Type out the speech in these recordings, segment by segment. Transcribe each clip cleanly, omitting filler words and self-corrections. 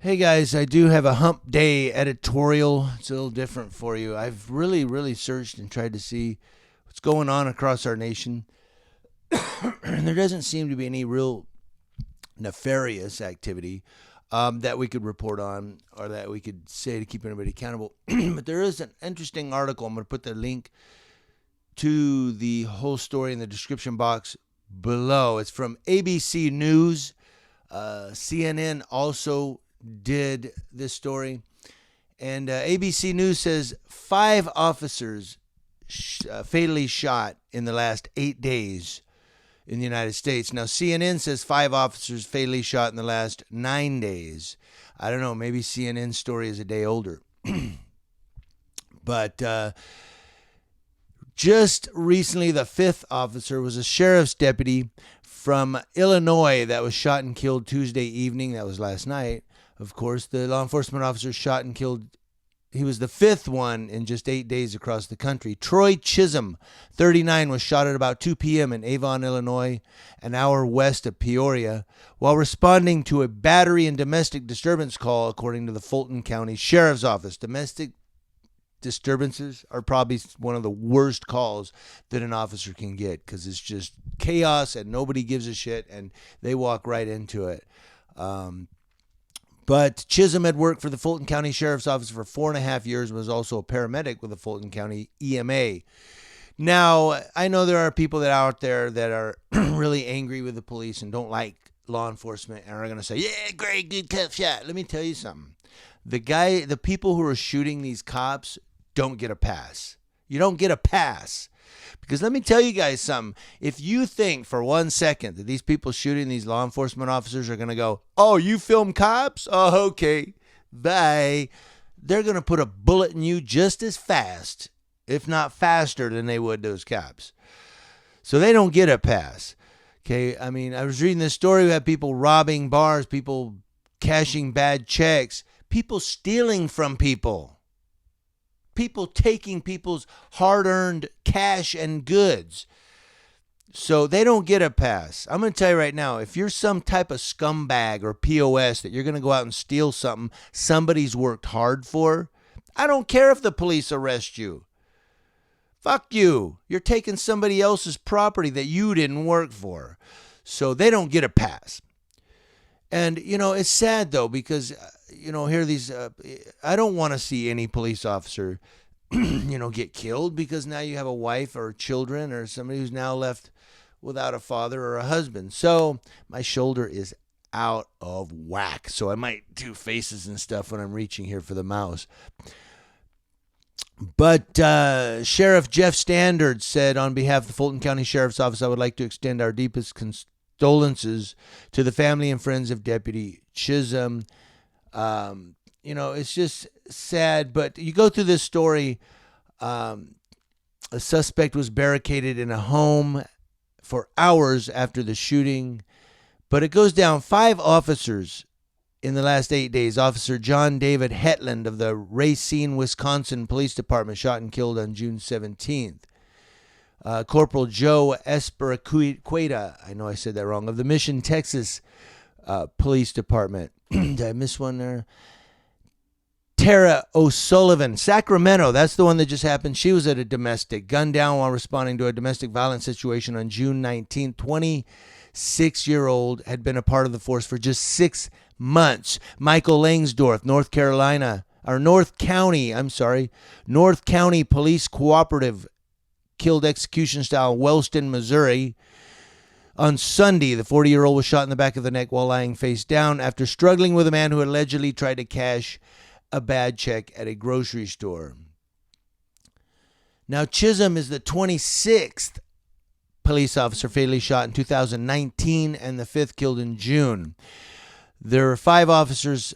Hey guys, I do have a Hump Day editorial. It's a little different for you. I've really searched and tried to see what's going on across our nation. And there doesn't seem to be any real nefarious activity that we could report on or that we could say to keep everybody accountable. But there is an interesting article. I'm going to put the link to the whole story in the description box below. It's from ABC News. CNN also did this story. And ABC News says 5 officers fatally shot in the last 8 days in the United States. Now, CNN says 5 officers fatally shot in the last 9 days. I don't know. Maybe CNN's story is a day older. But just recently, the 5th officer was a sheriff's deputy from Illinois that was shot and killed Tuesday evening. That was last night. Of course, the law enforcement officer shot and killed. He was the 5th one in just 8 days across the country. Troy Chisholm, 39, was shot at about 2 p.m. in Avon, Illinois, an hour west of Peoria, while responding to a battery and domestic disturbance call, according to the Fulton County Sheriff's Office. Domestic disturbances are probably one of the worst calls that an officer can get because it's just chaos and nobody gives a shit and they walk right into it. But Chisholm had worked for the Fulton County Sheriff's Office for 4.5 years and was also a paramedic with the Fulton County EMA. Now, I know there are people that are out there that are really angry with the police and don't like law enforcement and are going to say, yeah, great, good tough shot. Let me tell you something. The people who are shooting these cops don't get a pass. You don't get a pass. Because let me tell you guys something. If you think for 1 second that these people shooting these law enforcement officers are going to go, oh, you film cops? Oh, okay. Bye. They're going to put a bullet in you just as fast, if not faster than they would those cops. So they don't get a pass. Okay. I mean, I was reading this story. We had people robbing bars, people cashing bad checks, people stealing from people. People taking people's hard-earned cash and goods. So they don't get a pass. I'm going to tell you right now, if you're some type of scumbag or POS that you're going to go out and steal something somebody's worked hard for, I don't care if the police arrest you. Fuck you. You're taking somebody else's property that you didn't work for. So they don't get a pass. And, it's sad, though, because, here these, I don't want to see any police officer, get killed because now you have a wife or children or somebody who's now left without a father or a husband. So my shoulder is out of whack. So I might do faces and stuff when I'm reaching here for the mouse. But Sheriff Jeff Standard said on behalf of the Fulton County Sheriff's Office, I would like to extend our deepest condolences to the family and friends of Deputy Chisholm. It's just sad, but you go through this story. A suspect was barricaded in a home for hours after the shooting, but it goes down 5 officers in the last 8 days. Officer John David Hetland of the Racine, Wisconsin Police Department shot and killed on June 17th. Corporal Joe Espericueta, I know I said that wrong, of the Mission, Texas Police Department. Did I miss one there? Tara O'Sullivan, Sacramento. That's the one that just happened. She was at a domestic, gunned down while responding to a domestic violence situation on June 19th. 26-year-old had been a part of the force for just 6 months. Michael Langsdorff, North County Police Cooperative, killed execution style Wellston, Missouri. On Sunday, the 40-year-old was shot in the back of the neck while lying face down after struggling with a man who allegedly tried to cash a bad check at a grocery store. Now, Chisholm is the 26th police officer fatally shot in 2019 and the 5th killed in June. There are 5 officers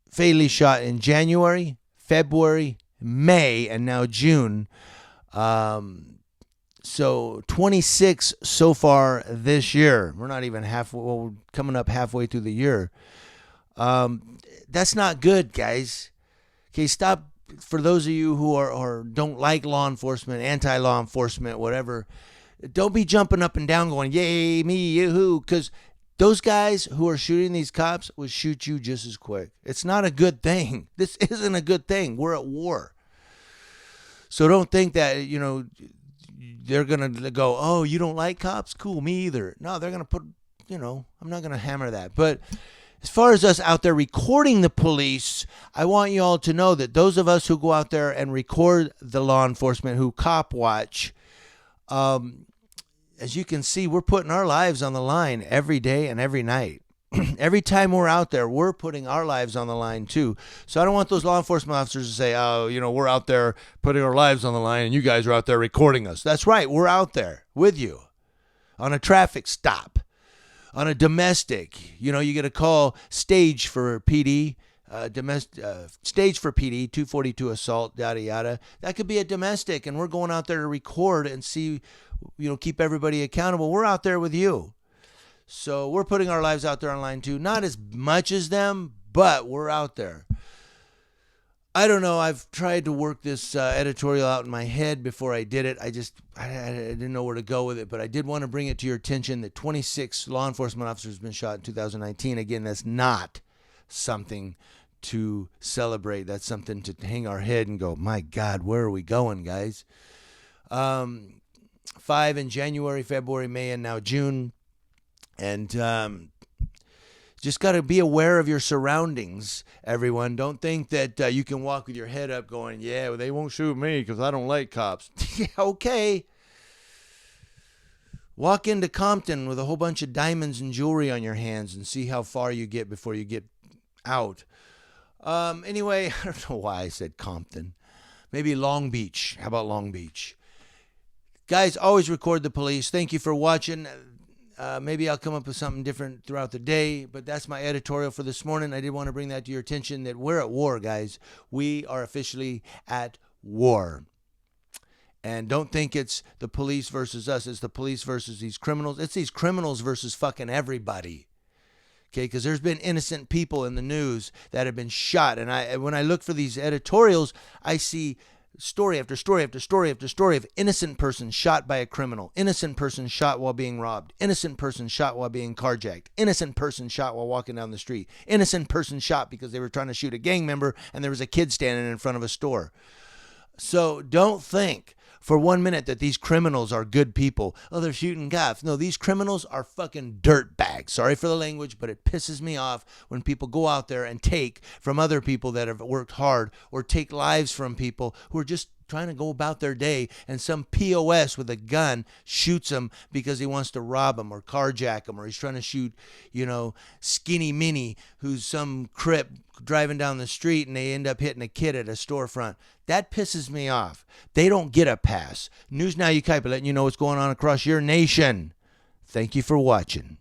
fatally shot in January, February, May, and now June. So 26 so far this year. We're not even we're coming up halfway through the year. That's not good, guys. Okay, stop. For those of you who are don't like law enforcement, anti-law enforcement, whatever, don't be jumping up and down going, yay, me, yoo-hoo, because Those guys who are shooting these cops will shoot you just as quick. It's not a good thing. This isn't a good thing. We're at war. So don't think that, they're going to go, oh, you don't like cops? Cool, me either. No, they're going to put, I'm not going to hammer that. But as far as us out there recording the police, I want you all to know that those of us who go out there and record the law enforcement, who cop watch, as you can see, we're putting our lives on the line every day and every night. Every time we're out there, we're putting our lives on the line too. So I don't want those law enforcement officers to say, oh, we're out there putting our lives on the line and you guys are out there recording us. That's right. We're out there with you on a traffic stop, on a domestic. You get a call, stage for PD, stage for PD, 242 assault, yada, yada. That could be a domestic, and we're going out there to record and see, keep everybody accountable. We're out there with you. So we're putting our lives out there online too. Not as much as them, but we're out there. I don't know. I've tried to work this editorial out in my head before I did it. I didn't know where to go with it, but I did want to bring it to your attention that 26 law enforcement officers have been shot in 2019. Again, that's not something to celebrate. That's something to hang our head and go, my God, where are we going, guys? 5 in January, February, May, and now June. And just got to be aware of your surroundings, everyone. Don't think that you can walk with your head up going, yeah, well, they won't shoot me because I don't like cops. Yeah, okay. Walk into Compton with a whole bunch of diamonds and jewelry on your hands and see how far you get before you get out. Anyway, I don't know why I said Compton. Maybe Long Beach. How about Long Beach? Guys, always record the police. Thank you for watching. Maybe I'll come up with something different throughout the day, but that's my editorial for this morning. I did want to bring that to your attention that we're at war, guys. We are officially at war. And don't think it's the police versus us. It's the police versus these criminals. It's these criminals versus fucking everybody. Okay, because there's been innocent people in the news that have been shot. And when I look for these editorials, I see story after story after story after story of innocent person shot by a criminal, innocent person shot while being robbed, innocent person shot while being carjacked, innocent person shot while walking down the street, innocent person shot because they were trying to shoot a gang member and there was a kid standing in front of a store. So don't think for 1 minute that these criminals are good people. Oh, they're shooting cops. No, these criminals are fucking dirtbags. Sorry for the language, but it pisses me off when people go out there and take from other people that have worked hard, or take lives from people who are just trying to go about their day, and some POS with a gun shoots them because he wants to rob them or carjack them, or he's trying to shoot, Skinny Minnie, who's some crip driving down the street and they end up hitting a kid at a storefront. That pisses me off. They don't get a pass. News Now Ukaipa letting you know what's going on across your nation. Thank you for watching.